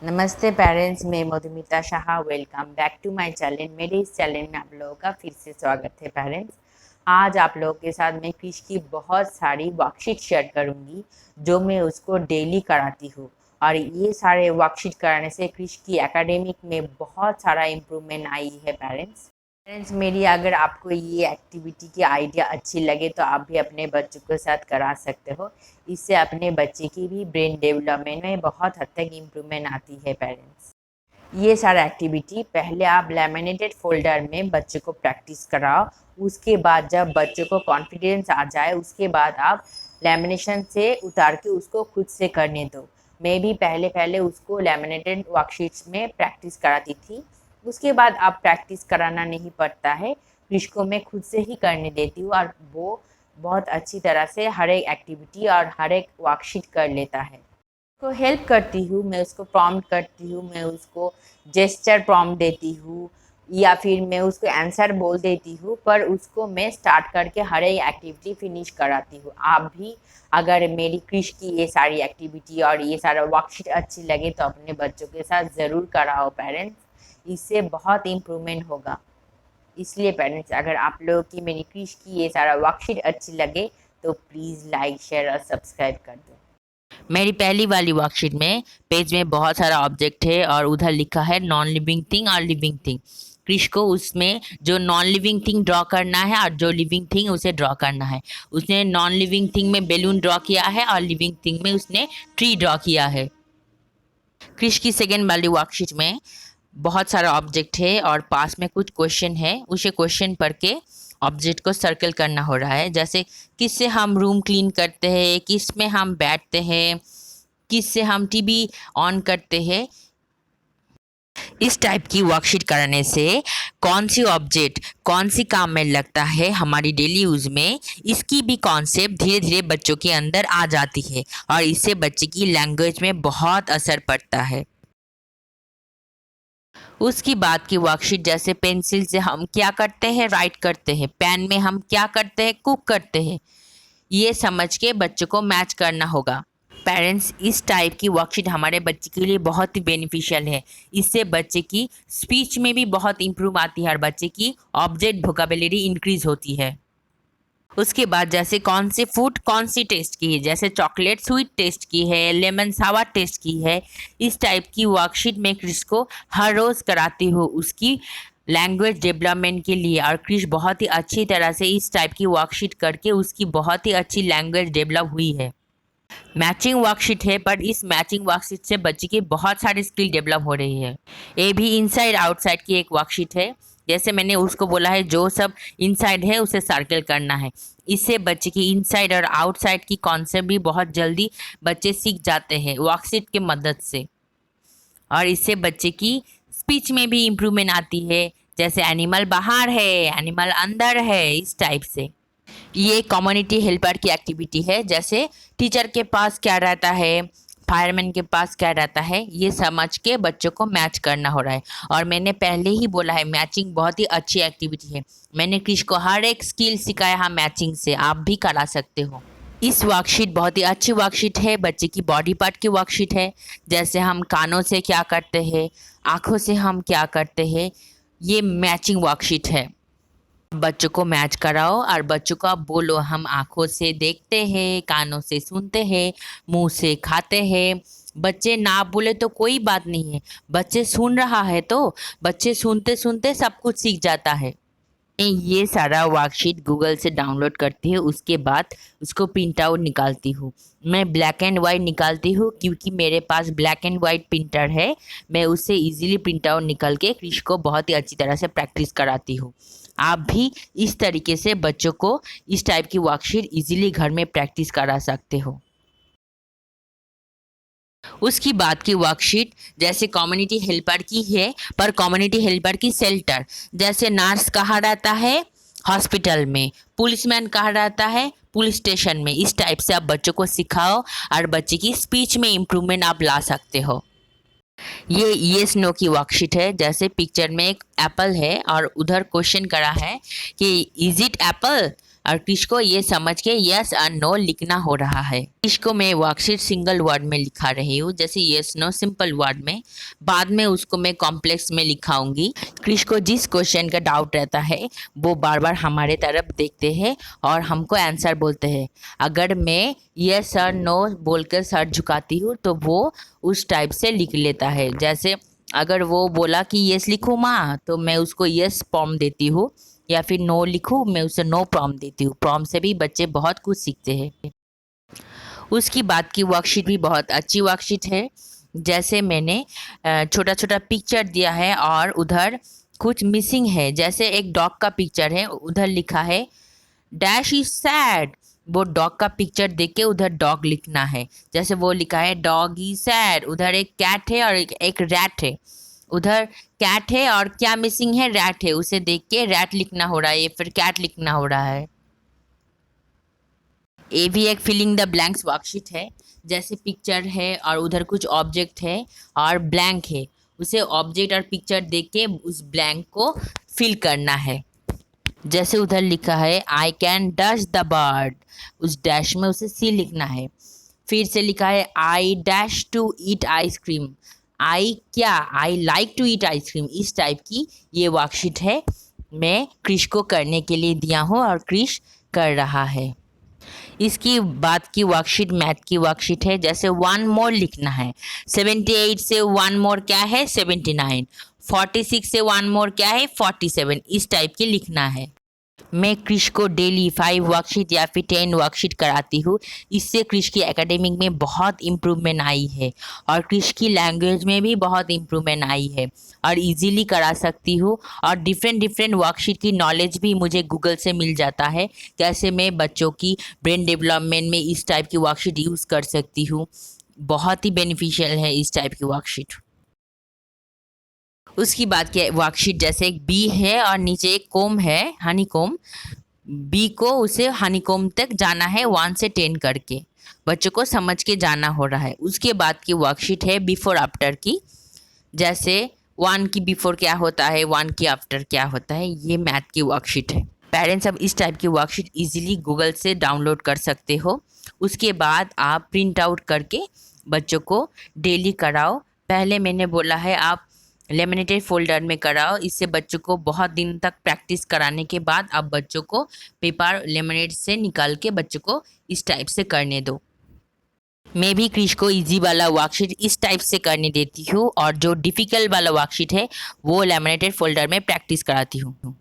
नमस्ते पेरेंट्स, मैं Madhumita Shah. Welcome back to my channel. मेरे इस चैनल में आप लोगों का फिर से स्वागत है पेरेंट्स। आज आप लोगों के साथ मैं क्रिश की बहुत सारी वर्कशीट शेयर करूंगी जो मैं उसको डेली कराती हूँ। और ये सारे वर्कशीट कराने से क्रिश की एकेडमिक में बहुत सारा इम्प्रूवमेंट आई है पेरेंट्स। मेरी अगर आपको ये एक्टिविटी की आइडिया अच्छी लगे तो आप भी अपने बच्चों के साथ करा सकते हो। इससे अपने बच्चे की भी ब्रेन डेवलपमेंट में बहुत हद तक इम्प्रूवमेंट आती है पेरेंट्स। ये सारा एक्टिविटी पहले आप लैमिनेटेड फोल्डर में बच्चे को प्रैक्टिस कराओ। उसके बाद जब बच्चों को कॉन्फिडेंस आ जाए उसके बाद आप लैमिनेशन से उतार के उसको खुद से करने दो। मैं भी पहले पहले उसको लैमिनेटेड वर्कशीट्स में प्रैक्टिस कराती थी। उसके बाद आप प्रैक्टिस कराना नहीं पड़ता है, इसको मैं खुद से ही करने देती हूँ और वो बहुत अच्छी तरह से हर एक एक्टिविटी और हर एक वर्कशीट कर लेता है। को हेल्प करती हूँ, मैं उसको प्रॉम्प्ट करती हूँ, मैं उसको जेस्चर प्रॉम्प्ट देती हूँ या फिर मैं उसको आंसर बोल देती हूँ, पर उसको मैं स्टार्ट करके हर एक एक्टिविटी फिनिश कराती हूँ। आप भी अगर मेरी क्रिश की ये सारी एक्टिविटी और ये सारा वर्कशीट अच्छी लगे तो अपने बच्चों के साथ ज़रूर कराओ पेरेंट्स। इससे बहुत इम्प्रूवमेंट होगा। इसलिए पेरेंट्स, अगर आप लोगों की मेरी क्रिश की ये सारा वर्कशीट अच्छी लगे तो प्लीज़ लाइक शेयर और सब्सक्राइब कर दो। मेरी पहली वाली वर्कशीट में पेज में बहुत सारा ऑब्जेक्ट है और उधर लिखा है नॉन लिविंग थिंग और लिविंग थिंग। क्रिश को उसमें जो नॉन लिविंग थिंग ड्रॉ करना है और जो लिविंग थिंग उसे ड्रॉ करना है। उसने नॉन लिविंग थिंग में बैलून ड्रॉ किया है और लिविंग थिंग में उसने ट्री ड्रॉ किया है। क्रिश की सेकेंड वाली वर्कशीट में बहुत सारा ऑब्जेक्ट है और पास में कुछ क्वेश्चन है। उसे क्वेश्चन पढ़ के ऑब्जेक्ट को सर्कल करना हो रहा है। जैसे किससे हम रूम क्लीन करते हैं, किस में हम बैठते हैं, किससे हम टीवी ऑन करते हैं। इस टाइप की वर्कशीट कराने से कौन सी ऑब्जेक्ट कौन सी काम में लगता है हमारी डेली यूज़ में, इसकी भी कॉन्सेप्ट धीरे धीरे बच्चों के अंदर आ जाती है और इससे बच्चे की लैंग्वेज में बहुत असर पड़ता है। उसकी बाद की वर्कशीट जैसे पेंसिल से हम क्या करते हैं, राइट करते हैं, पेन में हम क्या करते हैं, कुक करते हैं। ये समझ के बच्चों को मैच करना होगा। पेरेंट्स, इस टाइप की वर्कशीट हमारे बच्चे के लिए बहुत ही बेनिफिशियल है। इससे बच्चे की स्पीच में भी बहुत इम्प्रूव आती है और बच्चे की ऑब्जेक्ट वोकेबुलरी इंक्रीज होती है। उसके बाद जैसे कौन सी फूड कौन सी टेस्ट की है, जैसे चॉकलेट स्वीट टेस्ट की है, लेमन सावा टेस्ट की है। इस टाइप की वर्कशीट मैं क्रिश को हर रोज़ कराती हूँ उसकी लैंग्वेज डेवलपमेंट के लिए। और क्रिश बहुत ही अच्छी तरह से इस टाइप की वर्कशीट करके उसकी बहुत ही अच्छी लैंग्वेज डेवलप हुई है। मैचिंग वर्कशीट है, पर इस मैचिंग वर्कशीट से बच्चे की बहुत सारी स्किल डेवलप हो रही है। ये भी इनसाइड आउटसाइड की एक वर्कशीट है। जैसे मैंने उसको बोला है जो सब इनसाइड है उसे सर्कल करना है। इससे बच्चे की इनसाइड और आउटसाइड की कॉन्सेप्ट भी बहुत जल्दी बच्चे सीख जाते हैं वर्कशीट के मदद से। और इससे बच्चे की स्पीच में भी इम्प्रूवमेंट आती है। जैसे एनिमल बाहर है, एनिमल अंदर है, इस टाइप से। ये कम्युनिटी हेल्पर की एक्टिविटी है। जैसे टीचर के पास क्या रहता है, फायरमैन के पास क्या रहता है, ये समझ के बच्चों को मैच करना हो रहा है। और मैंने पहले ही बोला है मैचिंग बहुत ही अच्छी एक्टिविटी है। मैंने क्रिश को हर एक स्किल सिखाया है मैचिंग से, आप भी करा सकते हो। इस वर्कशीट बहुत ही अच्छी वर्कशीट है, बच्चे की बॉडी पार्ट की वर्कशीट है। जैसे हम कानों से क्या करते हैं, आँखों से हम क्या करते हैं, ये मैचिंग वर्कशीट है। बच्चों को मैच कराओ और बच्चों को आप बोलो हम आँखों से देखते हैं, कानों से सुनते हैं, मुंह से खाते हैं। बच्चे ना बोले तो कोई बात नहीं है, बच्चे सुन रहा है तो बच्चे सुनते सुनते सब कुछ सीख जाता है। मैं ये सारा वर्कशीट गूगल से डाउनलोड करती हूँ, उसके बाद उसको प्रिंट आउट निकालती हूँ। मैं ब्लैक एंड वाइट निकालती हूँ क्योंकि मेरे पास ब्लैक एंड वाइट प्रिंटर है। मैं उससे इजीली प्रिंट आउट निकल के क्रिश को बहुत ही अच्छी तरह से प्रैक्टिस कराती हूँ। आप भी इस तरीके से बच्चों को इस टाइप की वर्कशीट इजीली घर में प्रैक्टिस करा सकते हो। उसकी बाद की वर्कशीट जैसे कम्युनिटी हेल्पर की है, पर कम्युनिटी हेल्पर की शेल्टर। जैसे नर्स कहाँ रहता है, हॉस्पिटल में। पुलिसमैन कहाँ रहता है, पुलिस स्टेशन में। इस टाइप से आप बच्चों को सिखाओ और बच्चे की स्पीच में इम्प्रूवमेंट आप ला सकते हो। ये येस नो की वर्कशीट है। जैसे पिक्चर में एक एप्पल है और उधर क्वेश्चन करा है कि इज इट एप्पल, और क्रिश को ये समझ के यस और नो लिखना हो रहा है। क्रिश को मैं वर्कशीट सिंगल वर्ड में लिखा रही हूँ, जैसे यस नो सिंपल वर्ड में। बाद में उसको मैं कॉम्प्लेक्स में लिखाऊंगी। क्रिश को जिस क्वेश्चन का डाउट रहता है वो बार बार हमारे तरफ देखते हैं और हमको आंसर बोलते हैं। अगर मैं यस और नो बोलकर सर झुकाती हूँ तो वो उस टाइप से लिख लेता है। जैसे अगर वो बोला कि यस लिखूँ माँ, तो मैं उसको यस फॉर्म देती हूँ, या फिर नो लिखूँ, मैं उसे नो प्रॉम्प्ट देती हूँ। प्रॉम्प्ट से भी बच्चे बहुत कुछ सीखते हैं। उसकी बाद की वर्कशीट भी बहुत अच्छी वर्कशीट है। जैसे मैंने छोटा छोटा पिक्चर दिया है और उधर कुछ मिसिंग है। जैसे एक डॉग का पिक्चर है, उधर लिखा है डैश इज सैड। वो डॉग का पिक्चर देख के उधर डॉग लिखना है। जैसे वो लिखा है डॉग इज सैड, उधर एक कैट है और एक रैट है। उधर कैट है और क्या मिसिंग है, रैट है। उसे देख के रैट लिखना हो रहा है या फिर कैट लिखना हो रहा है। ये भी एक फिलिंग द ब्लैंक्स वर्कशीट है। जैसे पिक्चर है और उधर कुछ ऑब्जेक्ट है और ब्लैंक है, उसे ऑब्जेक्ट और पिक्चर देख के उस ब्लैंक को फिल करना है। जैसे उधर लिखा है I can dash the bird, उस डैश में उसे सी लिखना है। फिर से लिखा है I dash to eat ice cream, I क्या, I like to eat ice cream. इस टाइप की ये वर्कशीट है, मैं क्रिश को करने के लिए दिया हूँ और क्रिश कर रहा है। इसकी बाद की वर्कशीट मैथ की वर्कशीट है। जैसे वन मोर लिखना है। 78 से वन मोर क्या है, 79। 46 से वन मोर क्या है, 47। इस टाइप की लिखना है। मैं क्रिश को डेली 5 वर्कशीट या फिर 10 वर्कशीट कराती हूँ। इससे क्रिश की एकेडमिक में बहुत इम्प्रूवमेंट आई है और क्रिश की लैंग्वेज में भी बहुत इम्प्रूवमेंट आई है और इजीली करा सकती हूँ। और डिफरेंट डिफरेंट वर्कशीट की नॉलेज भी मुझे गूगल से मिल जाता है, कैसे मैं बच्चों की ब्रेन डेवलपमेंट में इस टाइप की वर्कशीट यूज़ कर सकती हूँ। बहुत ही बेनिफिशियल है इस टाइप की वर्कशीट। उसकी बाद की वर्कशीट, जैसे एक बी है और नीचे एक कोम है, हनी कोम। बी को उसे हनीकॉम तक जाना है 1 से 10 करके, बच्चों को समझ के जाना हो रहा है। उसके बाद की वर्कशीट है बिफोर आफ्टर की। जैसे 1 की बिफोर क्या होता है, 1 की आफ्टर क्या होता है, ये मैथ की वर्कशीट है। पेरेंट्स अब इस टाइप की वर्कशीट इजीली गूगल से डाउनलोड कर सकते हो। उसके बाद आप प्रिंट आउट करके बच्चों को डेली कराओ। पहले मैंने बोला है आप लेमिनेटेड फोल्डर में कराओ, इससे बच्चों को बहुत दिन तक प्रैक्टिस कराने के बाद आप बच्चों को पेपर लेमिनेट से निकाल के बच्चों को इस टाइप से करने दो। मैं भी क्रिश को इजी वाला वर्कशीट इस टाइप से करने देती हूँ और जो डिफ़िकल्ट वाला वर्कशीट है वो लेमिनेटेड फोल्डर में प्रैक्टिस कराती हूँ।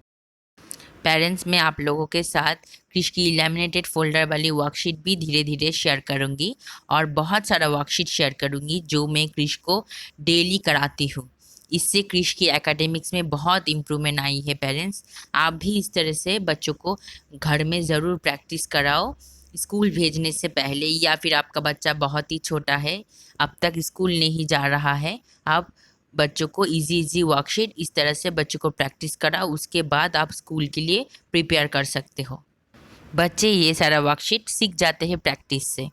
पेरेंट्स, मैं आप लोगों के साथ क्रिश की लैमिनेटेड फोल्डर वाली वर्कशीट भी धीरे धीरे शेयर करूँगी और बहुत सारा वर्कशीट शेयर करूँगी जो मैं क्रिश को डेली कराती हूँ। इससे क्रिश की एकेडमिक्स में बहुत इम्प्रूवमेंट आई है। पेरेंट्स, आप भी इस तरह से बच्चों को घर में ज़रूर प्रैक्टिस कराओ स्कूल भेजने से पहले, या फिर आपका बच्चा बहुत ही छोटा है, अब तक स्कूल नहीं जा रहा है, आप बच्चों को इजी वर्कशीट इस तरह से बच्चों को प्रैक्टिस कराओ। उसके बाद आप स्कूल के लिए प्रिपेयर कर सकते हो। बच्चे ये सारा वर्कशीट सीख जाते हैं प्रैक्टिस से।